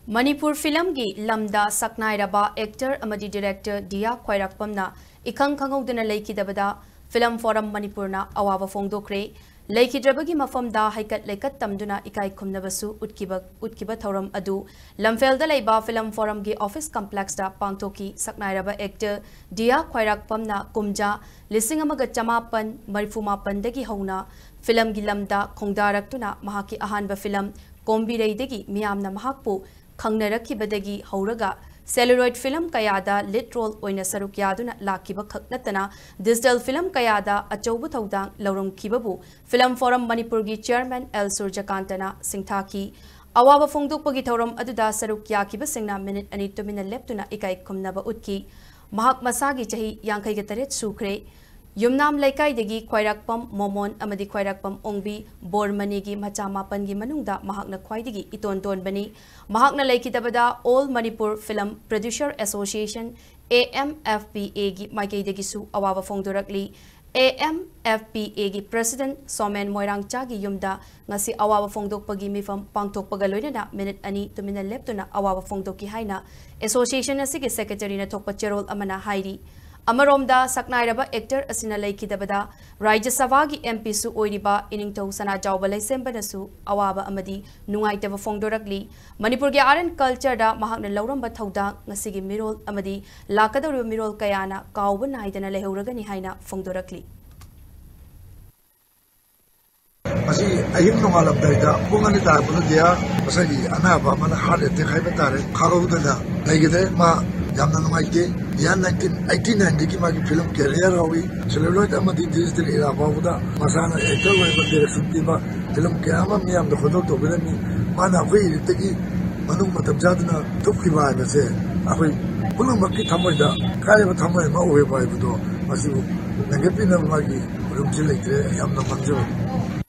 Manipur film gi lamda saknairaba actor amadi director Dia Khwairakpamna ikhang khangudana leikidabada film forum Manipurna awaba fongdokre leikidabagi mafamda haikat leikat tamduna ikai khumnabasu utkiba thoram adu lamfelda leiba film forum gi office complex da pangtoki saknairaba actor Dia Khwairakpamna kumja lisingamaga chamapan marifumapan dagi hauna film gi lamda khongdaraktuna mahaki ahanba film Kombireidagi miyamna mahakpu Khangnarakhibadagi Hauraga celluloid film kayada lit role oina saruk yaduna lakiba khaknatana digital film kayada achoubu thodang lauram khibabu film forum Manipur gi chairman L Surjakantana singthaki awaba fongdokpagi thoram aduda saruk yakiba singna minute ani tumina leptuna ikai khumnaba utki mahak masagi chahi 53 sukhre Yumnam Laikai degi Khwairakpam Momon amadi Khwairakpam Ongbi Bormani gi macha mapan gi manungda mahakna khwaidigi iton ton bani mahakna laikidabada All Manipur Film Producer Association AMFPA gi maikai degi su awaba fongdorakli AMFPA gi President Somen Moirangcha gi yumda ngasi awaba fongdokpagi mifam pangthokpaga loinana minute ani tumina leptuna awaba fongdoki haina association asigi secretary na thokpa cherol amana hairi Amaromda saknairaba actor asina leikidabada Rajya Sabha gi MP su oiriba iningtau sana jawba laisembanasu awaba amadi nungaitaba fongdorakli Manipur gi art and culture da mahakna lauramba thauda ngasigi mirol amadi lakadaru mirol kayana kawba naidana lehauragani haina fongdorakli Masih ayam nongalam dari dah, bungan itu apa tu dia, masih anak apa mana hard itu kaya betul, kalau itu dah, lagi deh, mak jamnya nongai ke, dia 1989 ki magi film career hawi, celluloid ama di digital era apa udah, masana actor wajib direction tiba, film kaya ama miam dah khodok tu bila ni, mana aku ini tegi, manung matam jadna, tuh kibai masih, aku pulang maki thamai dah, kaya thamai mau hebat itu, masih, nanti pina magi, film cilik deh, ayam nongang